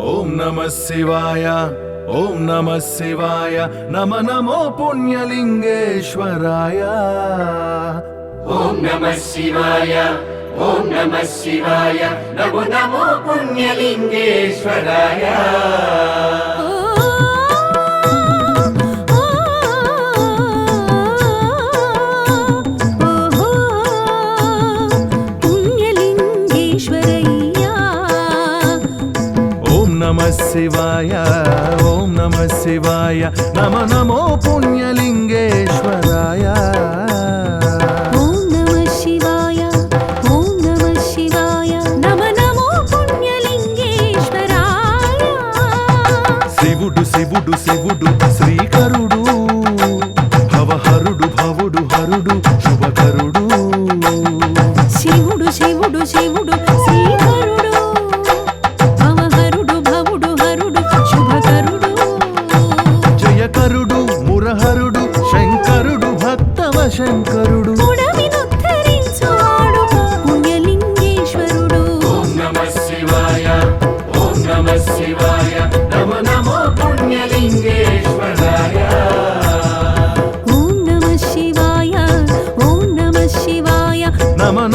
ఓం నమః శివాయ ఓం నమః శివాయ నమో పుణ్యలింగేశ్వరాయ ఓం నమః శివాయ ఓం నమః శివాయ నమో పుణ్యలింగేశ్వరాయ నమః శివాయ ఓం నమః శివాయ నమో పుణ్యలింగేశ్వరాయ ఓం నమః శివాయ ఓం నమః శివాయ నమో పుణ్యలింగేశ్వరాయ శివుడు శివుడు శివుడు శ్రీకరుడు భవహరుడు భవుడు హరుడు శుభకరుడు శివుడు శివుడు శివుడు శ్రీకరుడు భవహరుడు భవుడు హరుడు శుభకరుడు జయకరుడు మురహరుడు శంకరుడు భక్తవ శంకరుడు పుడమినుద్ధరించువాడు పుణ్యలింగేశ్వరుడు ఓం నమః శివాయ ఓం నమః శివాయ నమో పుణ్యలింగేశ్వరాయ ఓం నమః శివాయ ఓం నమః శివాయ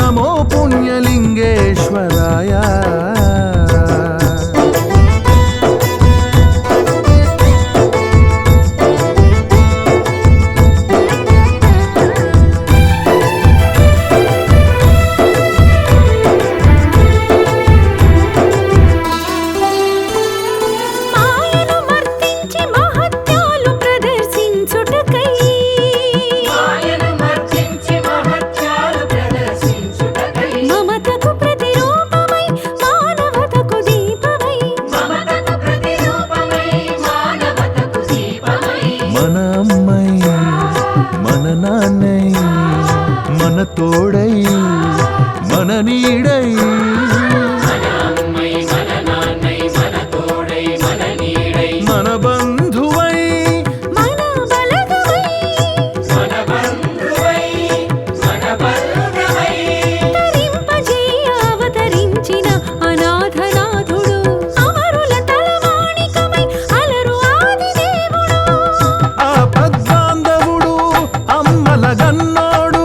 నమో పుణ్యలింగేశ్వరాయ మాయను మర్తించి మహత్యాలు ప్రదర్శించుటకై మాయను మర్చించి మహత్యాలు ప్రదర్శించుటకై మమతకు ప్రతిరూపమై మానవతకు దీపమై మమతకు ప్రతిరూపమై మానవతకు దీపమై మన అమ్మై మన నాన్నై మన తోడై మన నీడై మన అమ్మై మన నాన్నై మన తోడై మన నీడై మన బంధువై మన బలగమై మన బంధువై మన బలగమై తరింపజేయ అవతరించిన అనాథనాథుడు అమరుల తలమాణికమై అలరు ఆదిదేవుడు ఆపద్బాంధవుడు అమ్మల గన్నోడు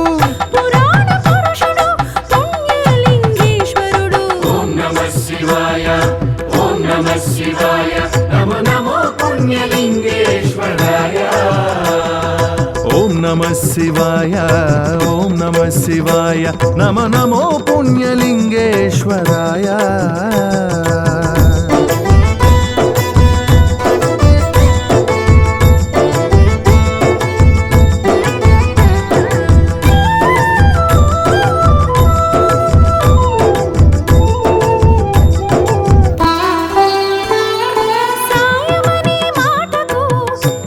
పురాణ పురుషుడు పుణ్యలింగేశ్వరుడు ఓం నమః శివాయ ఓం నమః శివాయ నమో పుణ్యలింగేశ్వరాయ ఓం నమః శివాయ ఓం నమః శివాయ నమో పుణ్యలింగేశ్వరాయ సాయమనే మాటకు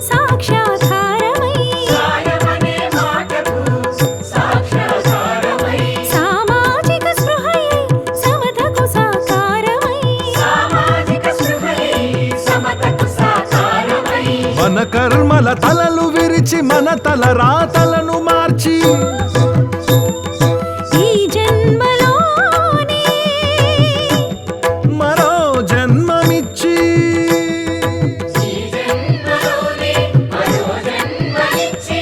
సాక్షాధారమై సాయమనే మాటకు సాక్షాత్కారమై సామాజిక స్పృహయై సమతకు సాకారమై సామాజిక స్పృహై సమతకు సాకారమై మన కర్మల తలలు విరిచి మన తల రాతలను మార్చి ఈ జన్మలోనే మరో జన్మమిచ్చి ఈ జన్మలోనే మరో జన్మనిచ్చి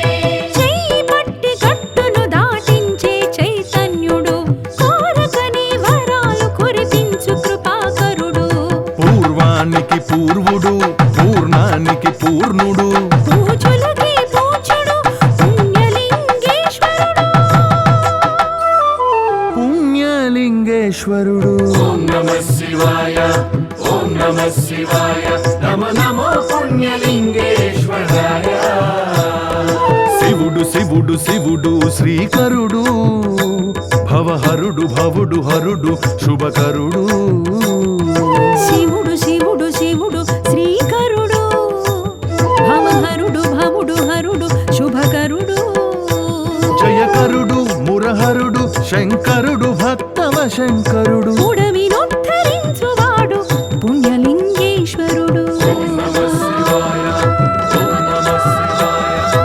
చెయ్యి పట్టి కట్టును దాటించే చైతన్యుడు కోరకని వరాలు కురిపించు కృపాకరుడు పూర్వానికి పూర్వుడు పూర్ణానికి పూర్ణుడు పూజలకి పూజుడు పుణ్యలింగేశ్వరుడు పుణ్యలింగేశ్వరుడు ఓం నమః శివాయ ఓం నమః శివాయ నమో పుణ్యలింగేశ్వరాయ శివుడు శివుడు శివుడు శ్రీకరుడు భవహరుడు భవుడు హరుడు శుభకరుడు శివుడు శివుడు శివుడు శ్రీకరుడు భవహరుడు భవుడు హరుడు శుభకరుడు జయకరుడు మురహరుడు శంకరుడు భక్తవ శంకరుడు పుడమినుద్ధరించువాడు పుణ్యలింగేశ్వరుడు ఓం నమః శివాయ ఓం నమః శివాయ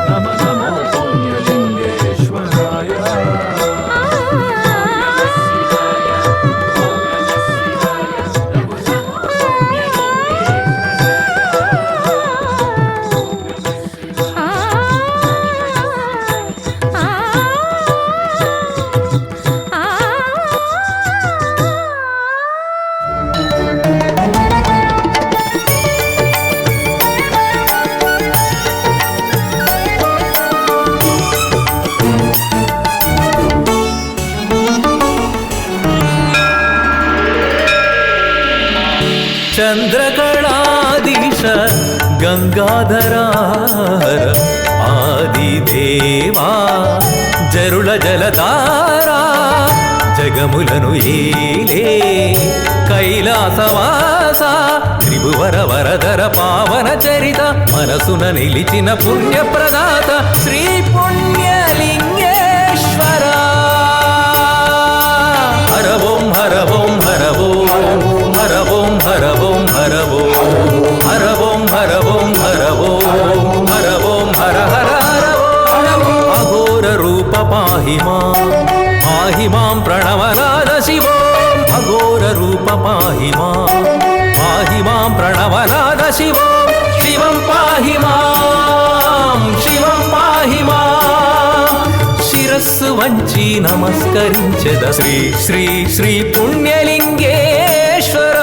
నమో పుణ్యలింగేశ్వరాయ ఆ చంద్రకళాధీశ గంగాధరార ఆదిదేవా జరుల జలధారా జగములను ఏలే కైలాసవాస త్రిభువర వరదర పావన చరిత మనసున నిలిచిన పుణ్యప్రదాత శ్రీ పుణ్యలింగేశ్వర హర ఓం హర ఓం హర ఓం హర ఓం హర ఓం హర ఓం హర ఓం హర ఓం హర ఓం హర ఓం హర హర హర అఘోర రూప పాహి మాం ప్రణవనాద శివో అఘోర రూప పాహి మాం ప్రణవనాద శివో శివం పాహి మాం శిరస్సు వంచి నమస్కరించద శ్రీ శ్రీ శ్రీ పుణ్యలింగేశ్వర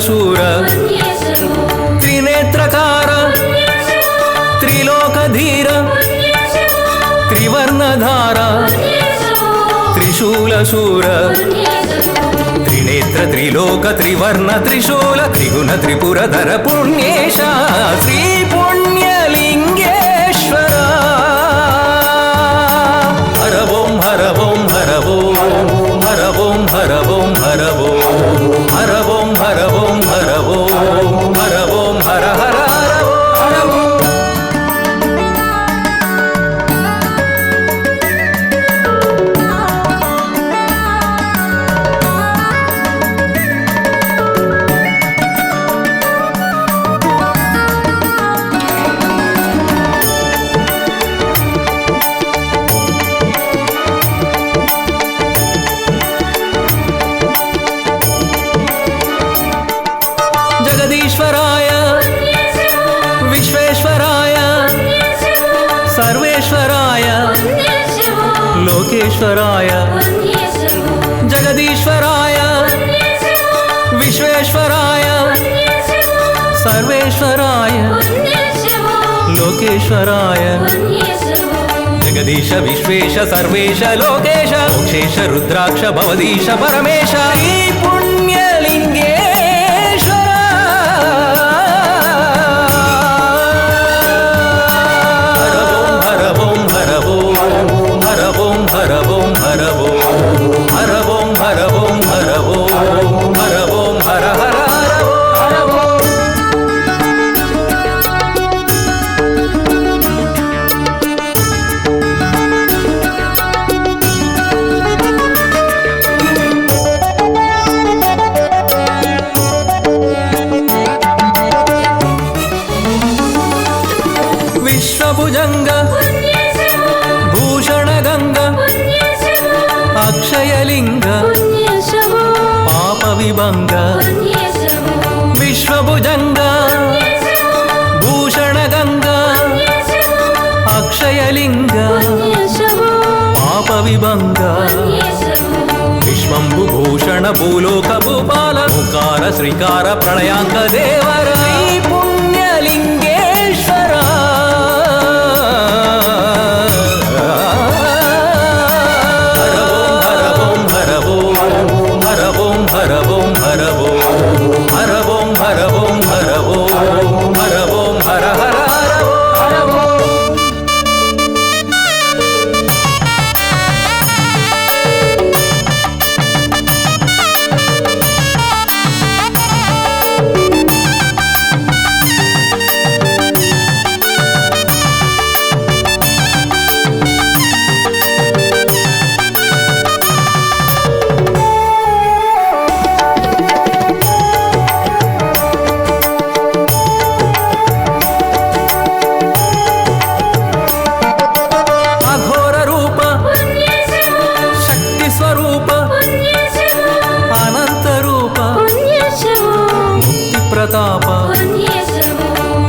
శూర త్రినేత్రకార త్రిలోకధీర త్రివర్ణధార త్రిశూల శూర త్రినేత్ర త్రిలోక త్రివర్ణ త్రిశూల త్రిగుణ త్రిపురధర పుణ్యేశ శ్రీ పుణ్యలింగేశ్వర హర ఓం హర ఓం హర ఓం హర ఓం హర ఓం హర ఓం హర ఓం హర ఓం హర ఓం హర ఓం హర హర హర ఓం జగదీశ్వరాయ విశ్వేశ్వరాయ సర్వేశ్వరాయ లోకేశ్వరాయ జగదీశ్వరాయ విశ్వేశ్వరాయ సర్వేశ్వరాయ లోకేశ్వరాయ జగదీశ విశ్వేశ సర్వేశ లోకేశ మోక్షేశ రుద్రాక్ష భవదీశ పరమేశ ఈ పుణ్యలింగేశ్వర హర ఓం హర ఓం హర ఓం హర ఓం హర ఓం హర ఓం హర ఓం హర ఓం హర ఓం హర ఓం హర హర హర ఓం విశ్వభుజంగ భూషణగంగ అక్షయలింగ పాప విభంగ విశ్వభుజంగ భూషణగంగ అక్షయలింగ పాప విభంగ విశ్వంభుభూషణ భూలోక భూపాల ఓంకార శ్రీకార ప్రళయాంక దేవర ఈ పుణ్యలింగేశ్వర హర ఓం హర ఓం హర ఓం హర ఓం హర ఓం హర ఓం హర ఓం హర ఓం హర ఓం హర హర హర ఓం ప్రతాప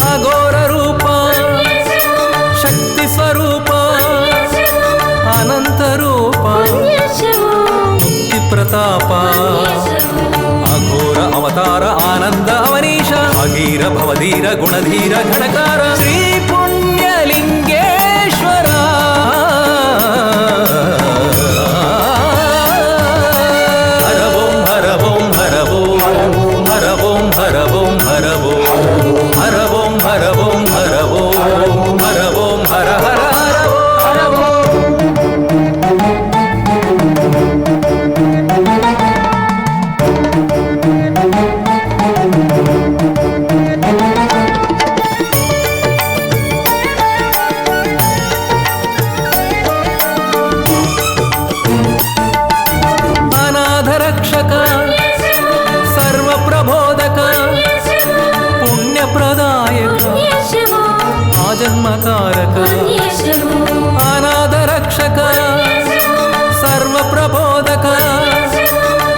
అఘోర రూప శక్తి స్వరూప అనంత రూప ముక్తి ప్రతాప అఘోర అవతార ఆనంద అవనీశ అగీర భవధీర గుణధీర ఘనకార శ్రీ పుణ్యలింగేశ్వర హర ఓం హర ఓం హర ఓం హర ఓం హర ఓం హర ఓం హర ఓం హర ఓం హర ఓం హర ఓం హర హర హర ఓం అనాథరక్షక సర్వప్రబోధక పుణ్యప్రదాయక ఆజన్మకారక అనాథరక్షక సర్వప్రబోధక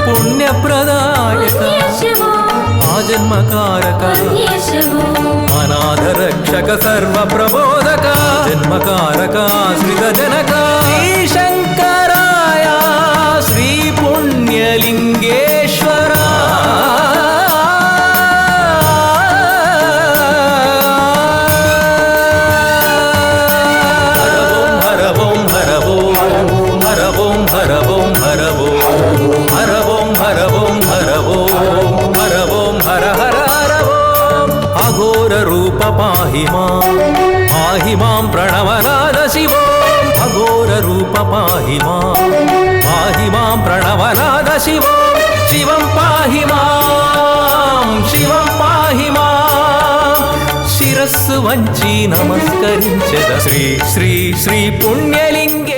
పుణ్యప్రదాయక ఆజన్మకారక అనాథరక్షక సర్వప్రబోధక జన్మకారక శ్రీజనక శ్రీశంకరాయ శ్రీ పుణ్యలింగేశ్వర హర ఓం హర ఓం హర ఓం హర ఓం హర ఓం హర ఓం హర ఓం హర ఓం హర ఓం హర హర హర ఓం అఘోర రూప పాహి మాం ప్రణవనాద శివో అఘోర రూప పాహి మాం ప్రణవనాద శివో శివం పాహి మాం శివం పాహి మాం శిరస్సు వంచి నమస్కరించద శ్రీ శ్రీ శ్రీ పుణ్యలింగే